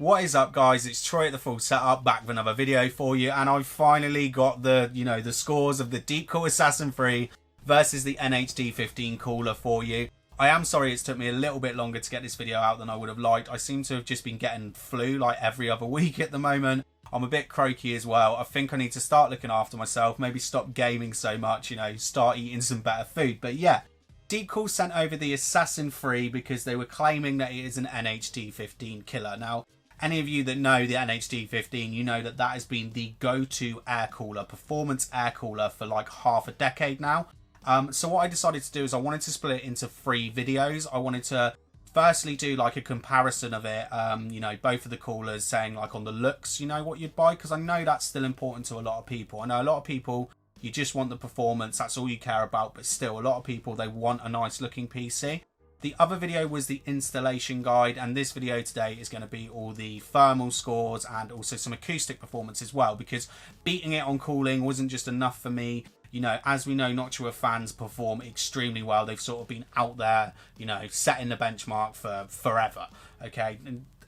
What is up, guys? It's Troy at the Full Setup, back with another video for you, and I've finally got the, the scores of the Deepcool Assassin 3 versus the NH-D15 cooler for you. I am sorry it's took me a little bit longer to get this video out than I would have liked. I seem to have just been getting flu like every other week at the moment. I'm a bit croaky as well. I think I need to start looking after myself, maybe stop gaming so much, start eating some better food. But yeah, Deepcool sent over the Assassin 3 because they were claiming that it is an NH-D15 killer. Now, any of you that know the NH-D15, you know that that has been the go-to air cooler, performance air cooler for like half a decade now. So what I decided to do is I wanted to split it into 3 videos. I wanted to firstly do like a comparison of it, both of the coolers, saying like on the looks, what you'd buy, because I know that's still important to a lot of people. I know a lot of people, you just want the performance, that's all you care about, but still a lot of people, they want a nice looking PC. The other video was the installation guide, and this video today is going to be all the thermal scores and also some acoustic performance as well, because beating it on cooling wasn't just enough for me. As we know, Noctua fans perform extremely well. They've sort of been out there, setting the benchmark for forever, okay?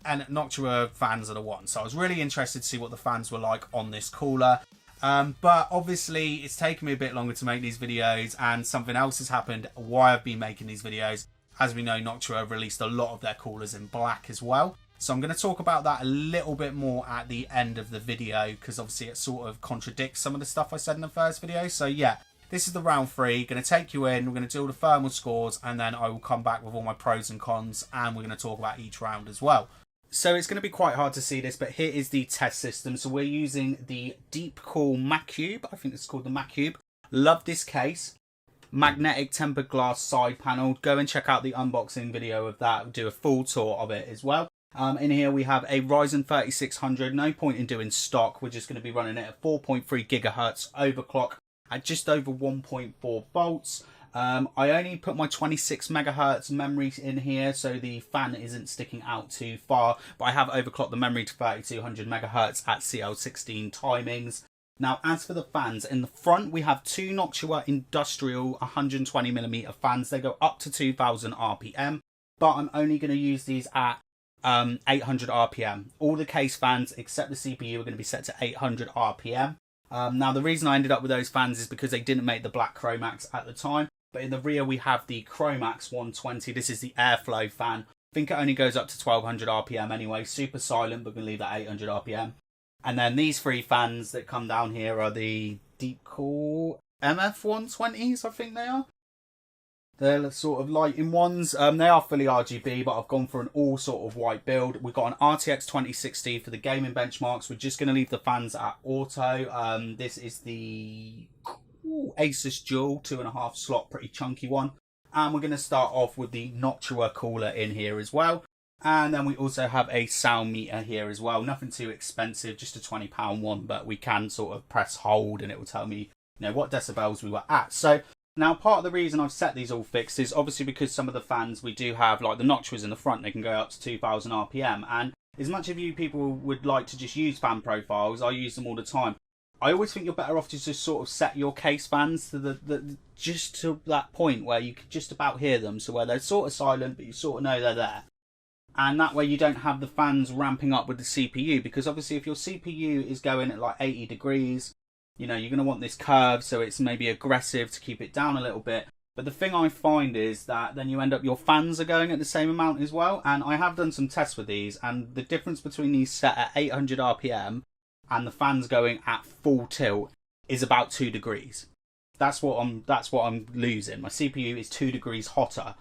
And Noctua fans are the ones. So I was really interested to see what the fans were like on this cooler. But obviously, it's taken me a bit longer to make these videos, and something else has happened while I've been making these videos. As we know, Noctua have released a lot of their coolers in black as well. So I'm going to talk about that a little bit more at the end of the video, because obviously it sort of contradicts some of the stuff I said in the first video. So yeah, this is the round 3. Going to take you in, we're going to do all the thermal scores, and then I will come back with all my pros and cons, and we're going to talk about each round as well. So it's going to be quite hard to see this, but here is the test system. So we're using the Deepcool Macube. I think it's called the Macube. Love this case. Magnetic tempered glass side panel. Go and check out the unboxing video of that. We'll do a full tour of it as well. In here we have a Ryzen 3600. No point in doing stock. We're just going to be running it at 4.3 gigahertz overclock at just over 1.4 volts. I only put my 26 megahertz memory in here, so the fan isn't sticking out too far. But I have overclocked the memory to 3200 megahertz at CL16 timings. Now, as for the fans, in the front we have 2 Noctua industrial 120mm fans. They go up to 2000 RPM, but I'm only going to use these at 800 RPM. All the case fans except the CPU are going to be set to 800 RPM. Now, the reason I ended up with those fans is because they didn't make the black Chromax at the time. But in the rear we have the Chromax 120. This is the airflow fan. I think it only goes up to 1200 RPM anyway. Super silent, but we're going to leave that 800 RPM. And then these 3 fans that come down here are the Deepcool MF120s, I think they are. They're sort of lighting ones. They are fully RGB, but I've gone for an all sort of white build. We've got an RTX 2060 for the gaming benchmarks. We're just going to leave the fans at auto. This is the Asus Dual 2.5 slot, pretty chunky one. And we're going to start off with the Noctua cooler in here as well. And then we also have a sound meter here as well. Nothing too expensive, just a £20 one, but we can sort of press hold and it will tell me, what decibels we were at. So now part of the reason I've set these all fixed is obviously because some of the fans we do have, like the Noctuas in the front, they can go up to 2000 RPM. And as much of you people would like to just use fan profiles, I use them all the time. I always think you're better off to just sort of set your case fans to just to that point where you can just about hear them. So where they're sort of silent, but you sort of know they're there. And that way you don't have the fans ramping up with the CPU, because obviously if your CPU is going at like 80 degrees, you're going to want this curve, so it's maybe aggressive to keep it down a little bit. But the thing I find is that then you end up, your fans are going at the same amount as well. And I have done some tests with these, and the difference between these set at 800 RPM and the fans going at full tilt is about 2 degrees. That's what I'm losing. My CPU is 2 degrees hotter,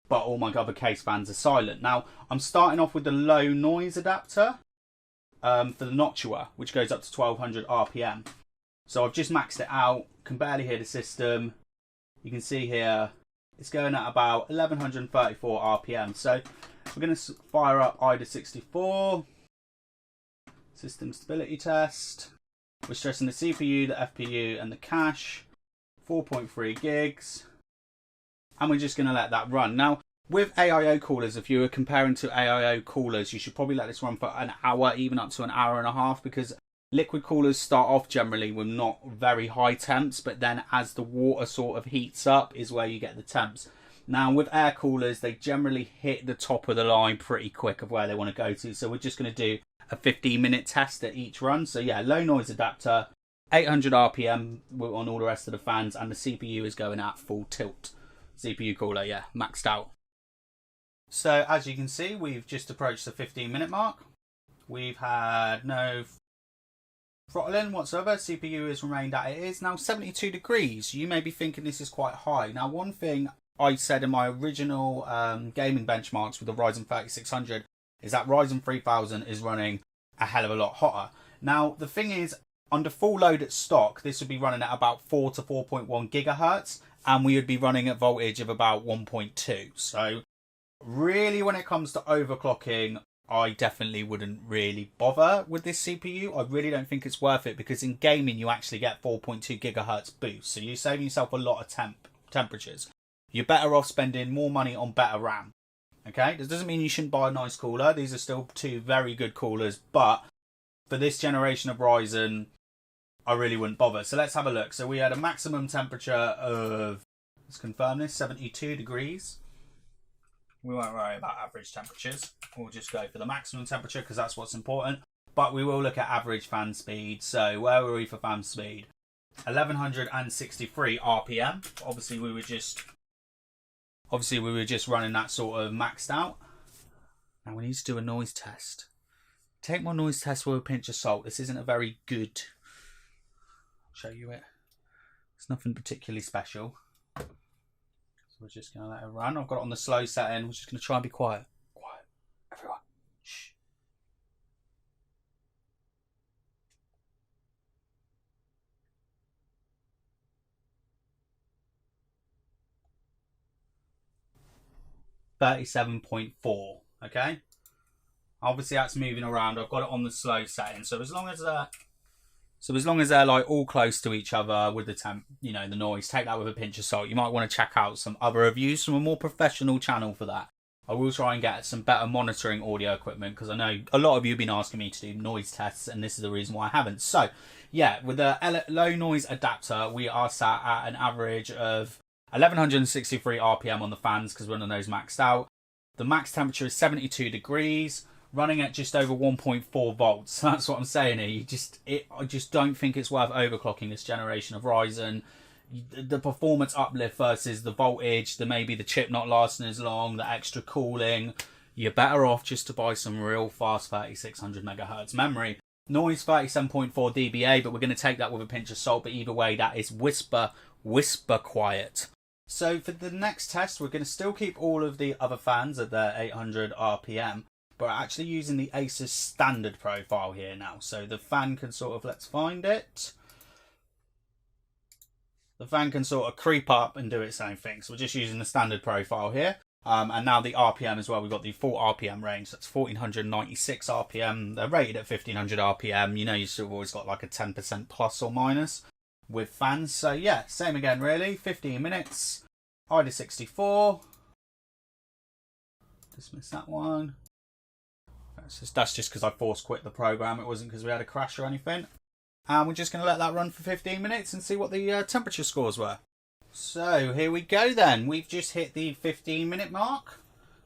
but all my other case fans are silent. Now, I'm starting off with the low noise adapter for the Noctua, which goes up to 1200 RPM. So I've just maxed it out, can barely hear the system. You can see here, it's going at about 1134 RPM. So we're going to fire up IDA 64, system stability test. We're stressing the CPU, the FPU, and the cache, 4.3 gigs. And we're just going to let that run. Now, with AIO coolers, if you were comparing to AIO coolers, you should probably let this run for an hour, even up to an hour and a half, because liquid coolers start off generally with not very high temps, but then as the water sort of heats up is where you get the temps. Now with air coolers, they generally hit the top of the line pretty quick of where they want to go to. So we're just going to do a 15-minute test at each run. So yeah, low noise adapter, 800 RPM on all the rest of the fans, and the CPU is going at full tilt. CPU cooler, yeah, maxed out. So as you can see, we've just approached the 15-minute mark. We've had no throttling whatsoever. CPU has remained at it is now 72 degrees. You may be thinking this is quite high. Now, one thing I said in my original gaming benchmarks with the Ryzen 3600 is that Ryzen 3000 is running a hell of a lot hotter. Now, the thing is, under full load at stock, this would be running at about 4 to 4.1 gigahertz, and we would be running at voltage of about 1.2. So really, when it comes to overclocking, I definitely wouldn't really bother with this CPU. I really don't think it's worth it, because in gaming you actually get 4.2 gigahertz boost, so you're saving yourself a lot of temperatures. You're better off spending more money on better RAM. Okay, this doesn't mean you shouldn't buy a nice cooler. These are still two very good coolers, but for this generation of Ryzen, I really wouldn't bother. So let's have a look. So we had a maximum temperature of, let's confirm this, 72 degrees. We won't worry about average temperatures. We'll just go for the maximum temperature because that's what's important. But we will look at average fan speed. So where were we for fan speed? 1163 RPM. Obviously we were just running that sort of maxed out. Now we need to do a noise test. Take my noise test with a pinch of salt. This isn't a very good. I'll show you it. It's nothing particularly special. We're just going to let it run. I've got it on the slow setting. We're just going to try and be quiet. Quiet. Everyone. Shh. .4, okay? Obviously that's moving around. I've got it on the slow setting. So as long as they're like all close to each other with the temp, you know, the noise, take that with a pinch of salt. You might want to check out some other reviews from a more professional channel for that. I will try and get some better monitoring audio equipment, because I know a lot of you have been asking me to do noise tests, and this is the reason why I haven't. So yeah, with the low noise adapter, we are sat at an average of 1163 RPM on the fans, because one of those maxed out. The max temperature is 72 degrees. Running at just over 1.4 volts. That's what I'm saying here. I just don't think it's worth overclocking this generation of Ryzen. The performance uplift versus the voltage, maybe the chip not lasting as long, the extra cooling. You're better off just to buy some real fast 3600 megahertz memory. Noise 37.4 dBA, but we're going to take that with a pinch of salt. But either way, that is whisper quiet. So for the next test, we're going to still keep all of the other fans at their 800 RPM. But we're actually using the Asus standard profile here now. So the fan can sort of, let's find it. The fan can sort of creep up and do its own thing. So we're just using the standard profile here. And now the RPM as well. We've got the full RPM range. So that's 1496 RPM. They're rated at 1500 RPM. You know, you've sort of always got like a 10% plus or minus with fans. So yeah, same again really. 15 minutes. IDA 64. Dismiss that one. That's just because I force quit the program. It wasn't because we had a crash or anything. And we're just going to let that run for 15 minutes and see what the temperature scores were. So here we go then. We've just hit the 15-minute mark.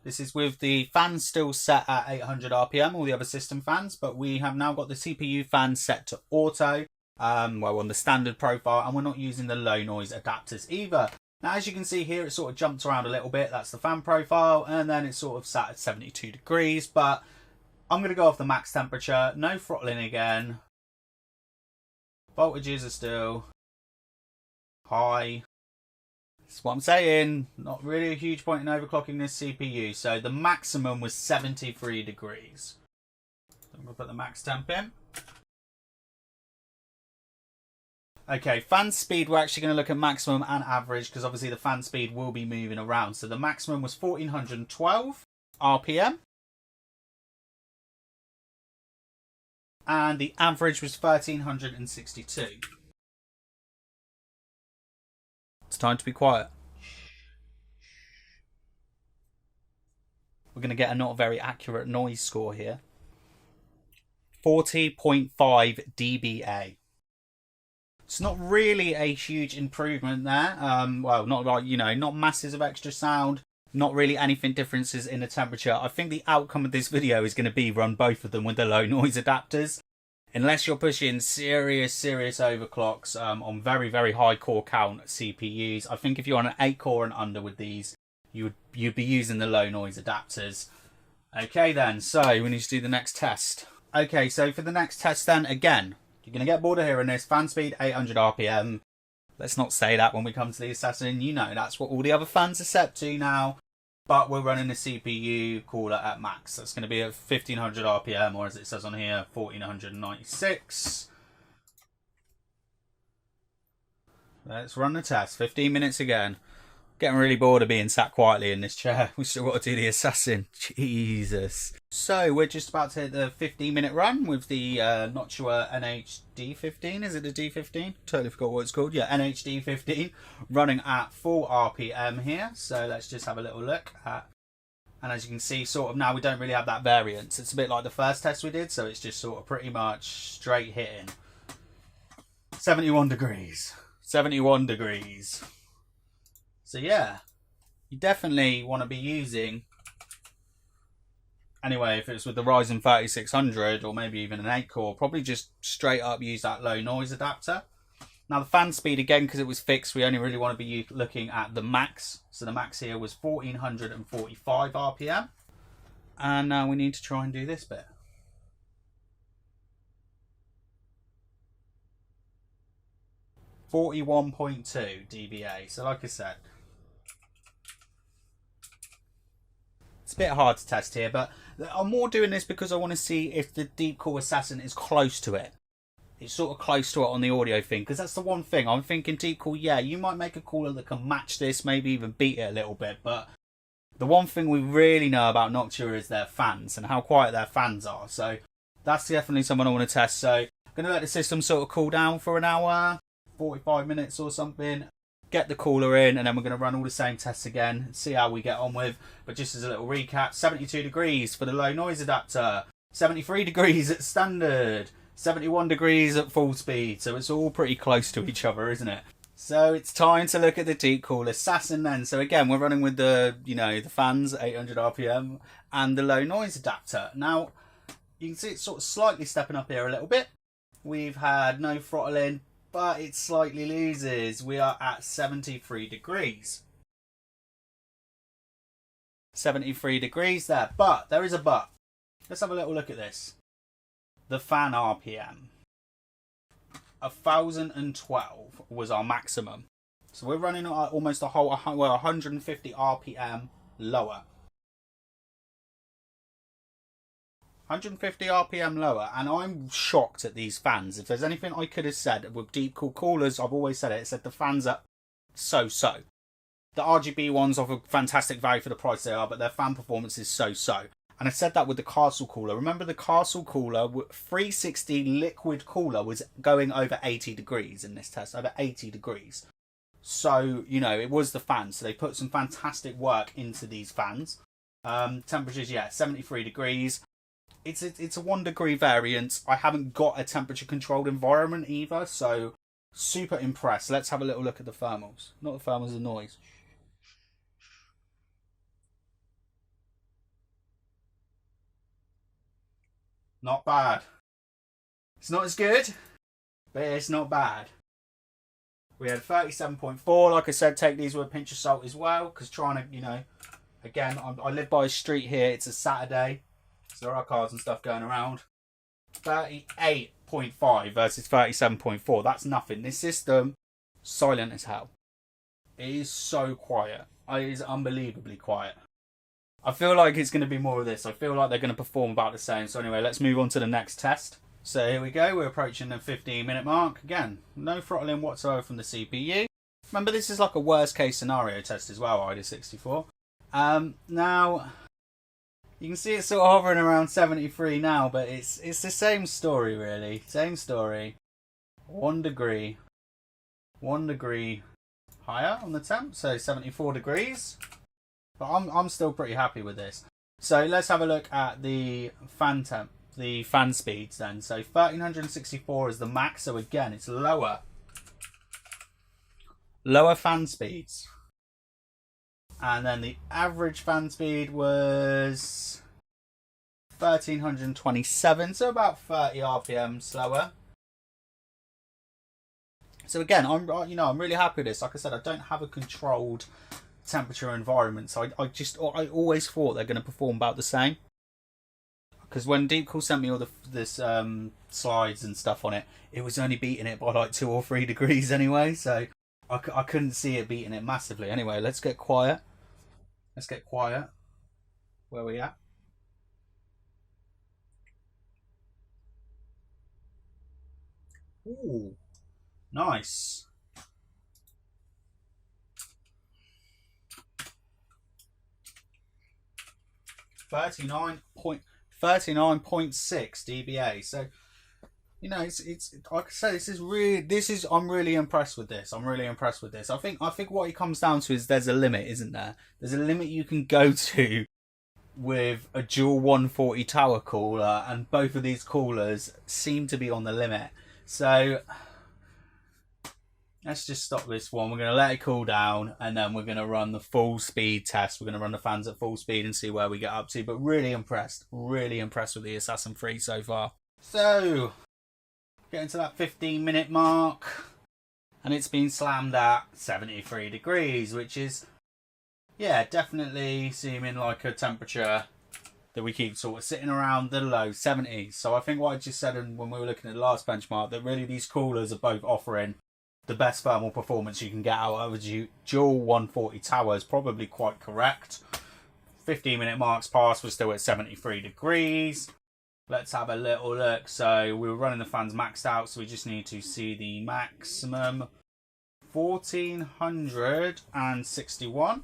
This is with the fans still set at 800 RPM, all the other system fans. But we have now got the CPU fan set to auto. Well, on the standard profile. And we're not using the low noise adapters either. Now, as you can see here, it sort of jumps around a little bit. That's the fan profile. And then it's sort of sat at 72 degrees. But I'm going to go off the max temperature. No throttling again. Voltages are still high. That's what I'm saying. Not really a huge point in overclocking this CPU. So the maximum was 73 degrees. So I'm going to put the max temp in. Okay, fan speed, we're actually going to look at maximum and average, because obviously the fan speed will be moving around. So the maximum was 1412 RPM. And the average was 1362. It's time to be quiet. We're going to get a not very accurate noise score here. 40.5 dBA. It's not really a huge improvement there. Well, not like, you know, not masses of extra sound. Not really anything differences in the temperature. I think the outcome of this video is going to be run both of them with the low noise adapters. Unless you're pushing serious overclocks on very high core count CPUs. I think if you're on an 8 core and under with these, you'd be using the low noise adapters. Okay then, so we need to do the next test. Okay, so for the next test then, again, you're going to get bored of hearing this. Fan speed 800 RPM. Let's not say that when we come to the Assassin. You know, that's what all the other fans are set to now. But we're running the CPU cooler at max. That's going to be at 1500 RPM, or as it says on here, 1496. Let's run the test. 15 minutes again. Getting really bored of being sat quietly in this chair. We still got to do the Assassin. Jesus. So we're just about to hit the 15-minute run with the Noctua NH-D15. Is it the D15? Totally forgot what it's called. Yeah, NH-D15. Running at full RPM here. So let's just have a little look at. And as you can see, sort of now we don't really have that variance. It's a bit like the first test we did. So it's just sort of pretty much straight hitting. 71 degrees. 71 degrees. So yeah, you definitely want to be using, anyway, if it's with the Ryzen 3600 or maybe even an 8 core, probably just straight up use that low noise adapter. Now the fan speed, again, because it was fixed, we only really want to be looking at the max. So the max here was 1445 RPM. And now we need to try and do this bit. .2 dBA. So like I said, it's a bit hard to test here, but I'm more doing this because I want to see if the Deepcool Assassin is close to it. It's sort of close to it on the audio thing, because that's the one thing. I'm thinking Deepcool, yeah, you might make a cooler that can match this, maybe even beat it a little bit, but the one thing we really know about Noctua is their fans and how quiet their fans are. So that's definitely something I want to test. So I'm going to let the system sort of cool down for an hour, 45 minutes or something, get the cooler in, and then we're going to run all the same tests again, see how we get on with. But just as a little recap, 72 degrees for the low noise adapter, 73 degrees at standard, 71 degrees at full speed, so it's all pretty close to each other, isn't it? So it's time to look at the Deepcool Assassin then. So again, we're running with the, you know, the fans, 800 RPM, and the low noise adapter. Now, you can see it's sort of slightly stepping up here a little bit. We've had no throttling, but it slightly loses. We are at 73 degrees. 73 degrees there, but there is a but. Let's have a little look at this. The fan RPM. 1012 was our maximum. So we're running almost a whole, well, 150 RPM lower. 150 RPM lower, and I'm shocked at these fans. If there's anything I could have said with Deepcool coolers, I've always said it. It said the fans are so-so. The RGB ones offer fantastic value for the price they are, but their fan performance is so-so. And I said that with the Castle cooler. Remember the Castle cooler, 360 liquid cooler, was going over 80 degrees in this test, over 80 degrees. So, you know, it was the fans. So they put some fantastic work into these fans. Temperatures, yeah, 73 degrees. It's a 1 degree variance. I haven't got a temperature controlled environment either, so super impressed. Let's have a little look at the thermals. Not the thermals, the noise. Not bad. It's not as good, but it's not bad. We had 37.4. Like I said, take these with a pinch of salt as well, because trying to, you know, again, I live by a street here. It's a Saturday. So there are cars and stuff going around. 38.5 versus 37.4. That's nothing. This system, silent as hell. It is so quiet. It is unbelievably quiet. I feel like it's going to be more of this. I feel like they're going to perform about the same. So anyway, let's move on to the next test. So here we go. We're approaching the 15-minute mark. Again, no throttling whatsoever from the CPU. Remember, this is like a worst case scenario test as well, ID64. Now, you can see it's sort of hovering around 73 now, but it's the same story really. Same story. 1 degree. 1 degree higher on the temp, so 74 degrees. But I'm still pretty happy with this. So let's have a look at the fan temp, the fan speeds then. So 1364 is the max, so again it's lower. Lower fan speeds. And then the average fan speed was 1327, so about 30 RPM slower. So again, I'm really happy with this. Like I said, I don't have a controlled temperature environment, so I always thought they're going to perform about the same. Because when Deepcool sent me all this slides and stuff on it, it was only beating it by like 2 or 3 degrees anyway, so I couldn't see it beating it massively. Anyway, let's get quiet. Let's get quiet. Where are we at? Ooh, nice. $39.6 dBA. So, you know, it's like I say, I'm really impressed with this. I'm really impressed with this. I think what it comes down to is there's a limit, isn't there? There's a limit you can go to with a dual 140 tower cooler, and both of these coolers seem to be on the limit. So let's just stop this one. We're going to let it cool down, and then we're going to run the full speed test. We're going to run the fans at full speed and see where we get up to. But really impressed with the Assassin 3 so far. So getting to that 15-minute mark, and it's been slammed at 73 degrees, which is, yeah, definitely seeming like a temperature that we keep sort of sitting around the low 70s. So I think what I just said when we were looking at the last benchmark, that really these coolers are both offering the best thermal performance you can get out of a dual 140 tower, is probably quite correct. 15-minute marks past, we're still at 73 degrees. Let's have a little look. So we were running the fans maxed out, so we just need to see the maximum. 1461.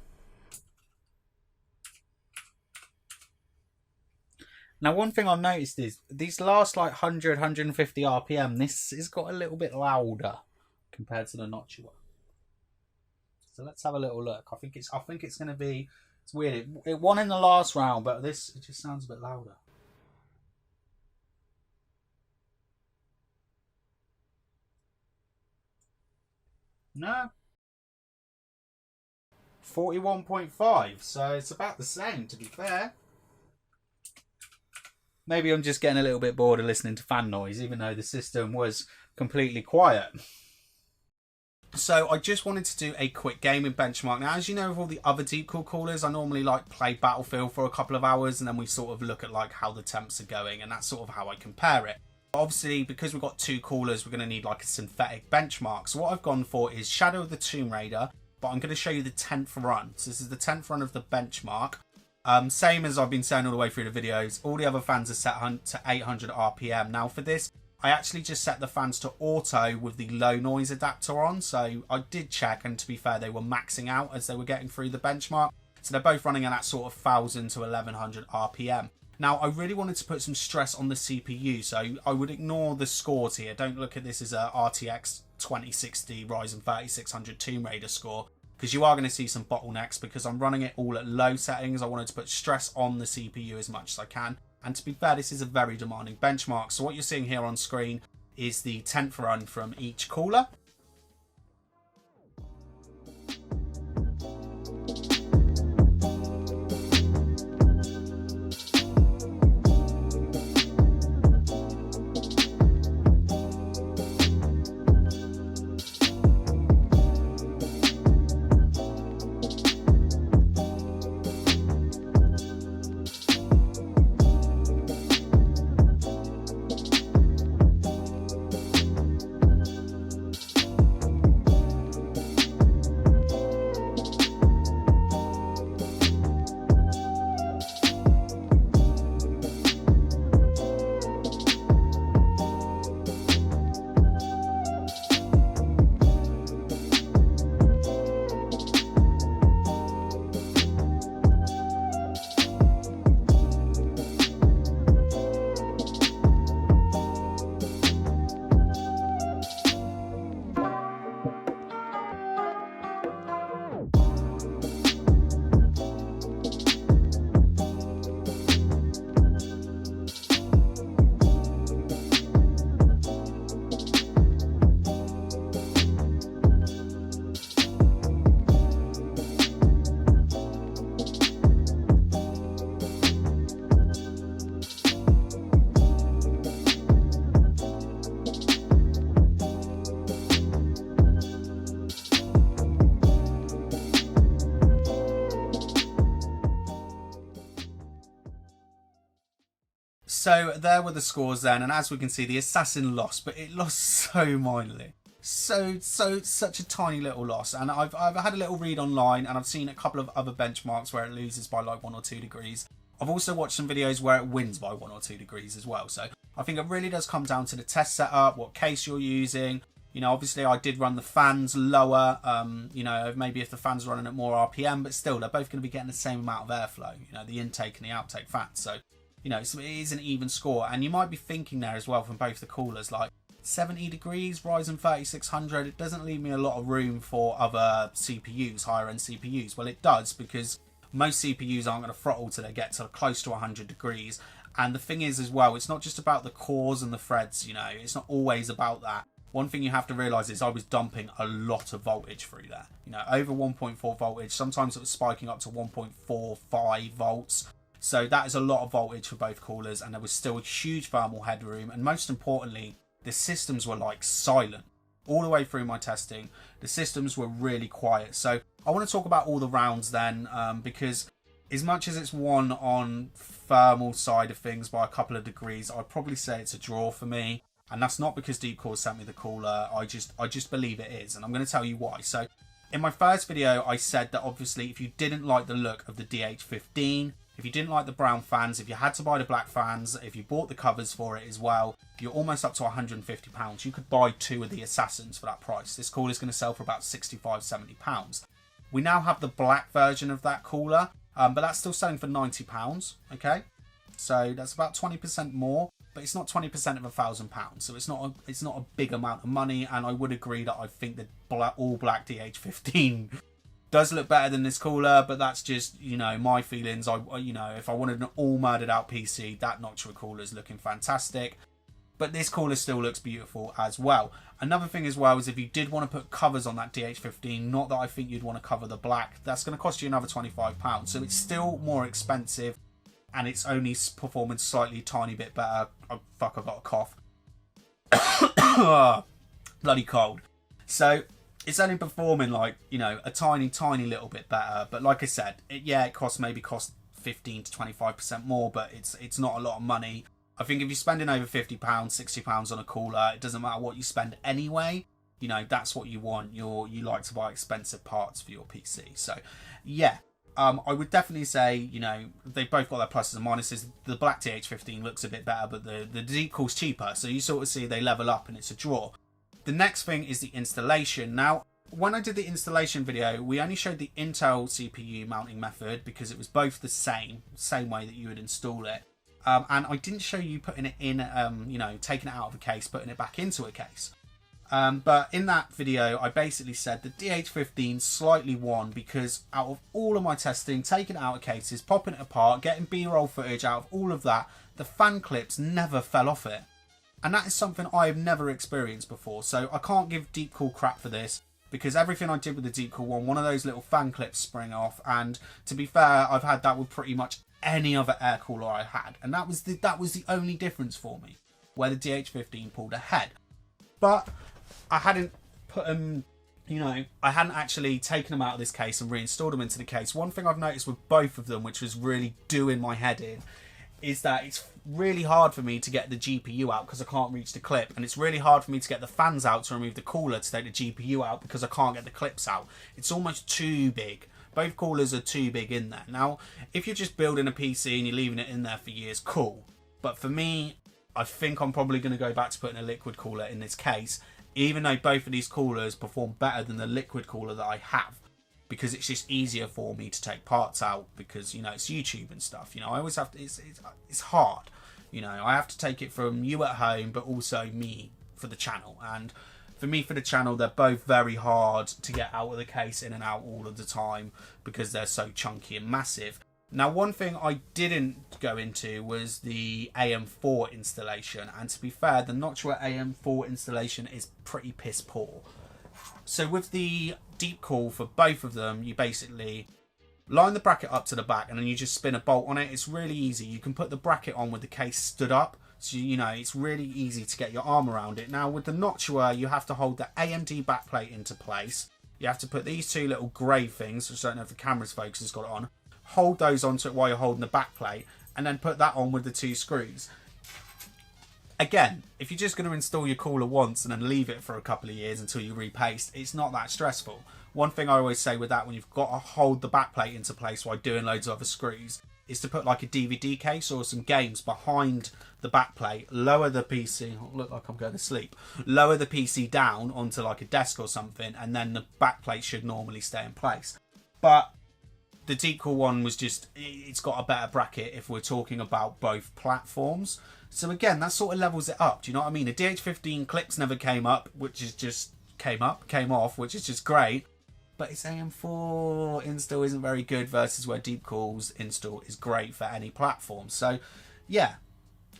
Now, one thing I've noticed is these last like 100, 150 RPM, this has got a little bit louder compared to the Noctua. So let's have a little look. I think it's going to be, it's weird. It won in the last round, but it just sounds a bit louder. No. 41.5, so it's about the same, to be fair. Maybe I'm just getting a little bit bored of listening to fan noise, even though the system was completely quiet. So I just wanted to do a quick gaming benchmark. Now, as you know, with all the other Deepcool coolers, I normally like play Battlefield for a couple of hours, and then we sort of look at like how the temps are going, and that's sort of how I compare it. Obviously, because we've got 2 coolers, we're going to need like a synthetic benchmark. So what I've gone for is Shadow of the Tomb Raider, but I'm going to show you the 10th run. So this is the 10th run of the benchmark. Same as I've been saying all the way through the videos, all the other fans are set to 800 RPM. Now for this, I actually just set the fans to auto with the low noise adapter on. So I did check, and to be fair, they were maxing out as they were getting through the benchmark. So they're both running at that sort of 1000 to 1100 RPM. Now, I really wanted to put some stress on the CPU, so I would ignore the scores here. Don't look at this as a RTX 2060 Ryzen 3600 Tomb Raider score, because you are going to see some bottlenecks because I'm running it all at low settings. I wanted to put stress on the CPU as much as I can. And to be fair, this is a very demanding benchmark. So what you're seeing here on screen is the 10th run from each cooler. So there were the scores then, and as we can see, the Assassin lost, but it lost so minorly. Such a tiny little loss. And I've had a little read online, and I've seen a couple of other benchmarks where it loses by like 1 or 2 degrees. I've also watched some videos where it wins by 1 or 2 degrees as well. So I think it really does come down to the test setup, what case you're using. You know, obviously I did run the fans lower, you know, maybe if the fans are running at more RPM, but still they're both going to be getting the same amount of airflow, you know, the intake and the outtake fans. So, you know, so it is an even score. And you might be thinking there as well from both the coolers, like 70 degrees, Ryzen 3600, it doesn't leave me a lot of room for other CPUs, higher end CPUs. Well, it does, because most CPUs aren't going to throttle till they get to close to 100 degrees. And the thing is as well, it's not just about the cores and the threads, you know, it's not always about that. One thing you have to realise is I was dumping a lot of voltage through there. You know, over 1.4 voltage. Sometimes it was spiking up to 1.45 volts. So that is a lot of voltage for both coolers. And there was still a huge thermal headroom. And most importantly, the systems were like silent. All the way through my testing, the systems were really quiet. So I want to talk about all the rounds then, because as much as it's won on thermal side of things by a couple of degrees, I'd probably say it's a draw for me. And that's not because Deepcool sent me the cooler. I just believe it is. And I'm going to tell you why. So in my first video, I said that obviously if you didn't like the look of the DH15, if you didn't like the brown fans, if you had to buy the black fans, if you bought the covers for it as well, you're almost up to £150. You could buy 2 of the Assassins for that price. This cooler is going to sell for about £65, £70. We now have the black version of that cooler, but that's still selling for £90, okay? So that's about 20% more. But it's not 20% of £1,000, so it's not a big amount of money. And I would agree that I think the all black DH15 does look better than this cooler, but that's just, you know, my feelings. You know, if I wanted an all murdered out PC, that Noctua cooler is looking fantastic. But this cooler still looks beautiful as well. Another thing as well is if you did want to put covers on that DH15, not that I think you'd want to cover the black, that's going to cost you another £25. So it's still more expensive. And it's only performing slightly tiny bit better. Oh, fuck, I've got a cough. Bloody cold. So it's only performing like, you know, a tiny little bit better. But like I said, it costs 15 to 25% more, but it's not a lot of money. I think if you're spending over £50, £60 on a cooler, it doesn't matter what you spend anyway. You know, that's what you want. You like to buy expensive parts for your PC. So, yeah. I would definitely say, you know, they've both got their pluses and minuses. The black DH15 looks a bit better, but the Deepcool's cheaper. So you sort of see they level up and it's a draw. The next thing is the installation. Now, when I did the installation video, we only showed the Intel CPU mounting method because it was both the same way that you would install it. And I didn't show you putting it in, you know, taking it out of a case, putting it back into a case. But in that video, I basically said the DH15 slightly won because out of all of my testing, taking it out of cases, popping it apart, getting B-roll footage out of all of that, the fan clips never fell off it. And that is something I have never experienced before. So I can't give Deepcool crap for this because everything I did with the Deepcool one of those little fan clips sprang off. And to be fair, I've had that with pretty much any other air cooler I had. And that was the only difference for me, where the DH15 pulled ahead. But I hadn't put them, you know, I hadn't actually taken them out of this case and reinstalled them into the case. One thing I've noticed with both of them, which was really doing my head in, is that it's really hard for me to get the GPU out because I can't reach the clip. And it's really hard for me to get the fans out to remove the cooler to take the GPU out because I can't get the clips out. It's almost too big. Both coolers are too big in there. Now, if you're just building a PC and you're leaving it in there for years, cool. But for me, I think I'm probably going to go back to putting a liquid cooler in this case, even though both of these coolers perform better than the liquid cooler that I have, because it's just easier for me to take parts out because, you know, it's YouTube and stuff. You know, I always have to, it's hard. You know, I have to take it from you at home, but also me for the channel. And for me for the channel, they're both very hard to get out of the case, in and out all of the time, because they're so chunky and massive. Now, one thing I didn't go into was the AM4 installation. And to be fair, the Noctua AM4 installation is pretty piss poor. So with the Deepcool for both of them, you basically line the bracket up to the back and then you just spin a bolt on it. It's really easy. You can put the bracket on with the case stood up. So, you know, it's really easy to get your arm around it. Now, with the Noctua, you have to hold the AMD backplate into place. You have to put these two little grey things, which I don't know if the camera's focus has got it on, hold those onto it while you're holding the back plate, and then put that on with the two screws. Again, if you're just going to install your cooler once and then leave it for a couple of years until you repaste, it's not that stressful. One thing I always say with that, when you've got to hold the backplate into place while doing loads of other screws, is to put like a DVD case or some games behind the backplate, lower the PC, look like I'm going to sleep, lower the PC down onto like a desk or something, and then the backplate should normally stay in place. But the Deepcool one was just, it's got a better bracket if we're talking about both platforms. So again, that sort of levels it up. Do you know what I mean? The DH15 clips never came up, which is just came off, which is just great. But its AM4 install isn't very good versus where Deepcool's install is great for any platform. So yeah,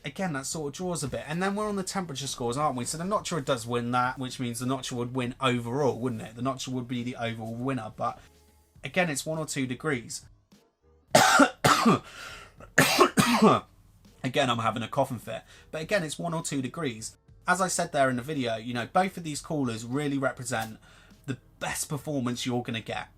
again, that sort of draws a bit. And then we're on the temperature scores, aren't we? So the Noctua does win that, which means the Noctua would win overall, wouldn't it? The Noctua would be the overall winner. But again, it's 1 or 2 degrees. Again, I'm having a coughing fit. But again, it's 1 or 2 degrees. As I said there in the video, you know, both of these coolers really represent the best performance you're going to get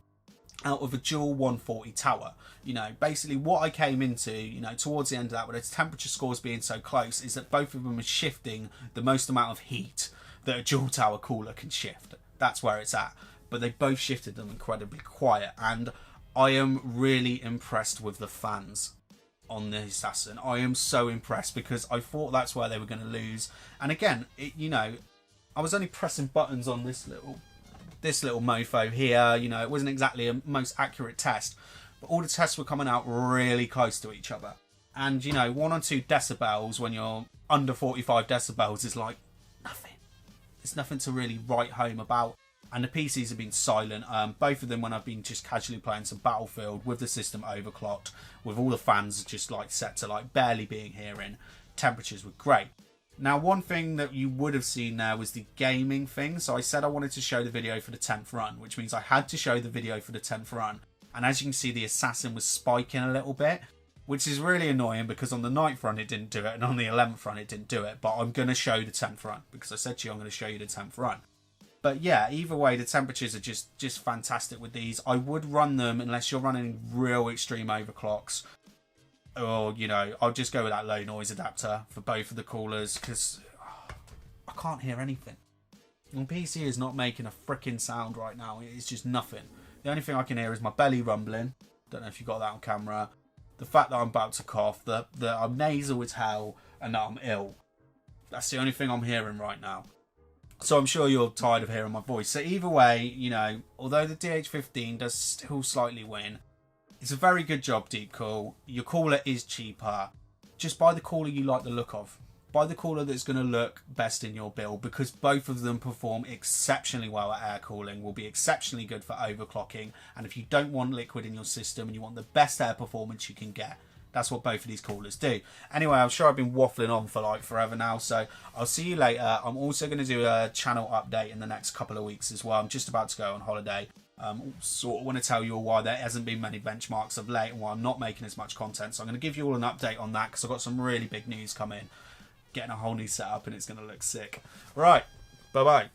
out of a dual 140 tower. You know, basically what I came into, you know, towards the end of that, with its temperature scores being so close, is that both of them are shifting the most amount of heat that a dual tower cooler can shift. That's where it's at. But they both shifted them incredibly quiet, and I am really impressed with the fans on the Assassin. I am so impressed, because I thought that's where they were going to lose. And again, you know, I was only pressing buttons on this little mofo here. You know, it wasn't exactly a most accurate test, but all the tests were coming out really close to each other. And you know, 1 or 2 decibels when you're under 45 decibels is like nothing. It's nothing to really write home about. And the PCs have been silent. Both of them, when I've been just casually playing some Battlefield with the system overclocked, with all the fans just like set to like barely being hearing, temperatures were great. Now, one thing that you would have seen there was the gaming thing. So I said I wanted to show the video for the 10th run, which means I had to show the video for the 10th run. And as you can see, the Assassin was spiking a little bit, which is really annoying, because on the 9th run it didn't do it, and on the 11th run it didn't do it. But I'm going to show the 10th run, because I said to you I'm going to show you the 10th run. But yeah, either way, the temperatures are just fantastic with these. I would run them unless you're running real extreme overclocks. Or, you know, I'll just go with that low noise adapter for both of the coolers, because I can't hear anything. My PC is not making a freaking sound right now. It's just nothing. The only thing I can hear is my belly rumbling. Don't know if you got that on camera. The fact that I'm about to cough, that I'm nasal as hell, and that I'm ill. That's the only thing I'm hearing right now. So I'm sure you're tired of hearing my voice. So either way, you know, although the DH15 does still slightly win, it's a very good job, Deepcool. Your cooler is cheaper. Just buy the cooler you like the look of. Buy the cooler that's going to look best in your build, because both of them perform exceptionally well at air cooling, will be exceptionally good for overclocking. And if you don't want liquid in your system and you want the best air performance you can get, that's what both of these coolers do. Anyway, I'm sure I've been waffling on for like forever now, so I'll see you later. I'm also going to do a channel update in the next couple of weeks as well. I'm just about to go on holiday. Sort of want to tell you all why there hasn't been many benchmarks of late and why I'm not making as much content. So I'm going to give you all an update on that, because I've got some really big news coming. Getting a whole new setup and it's going to look sick. Right, bye-bye.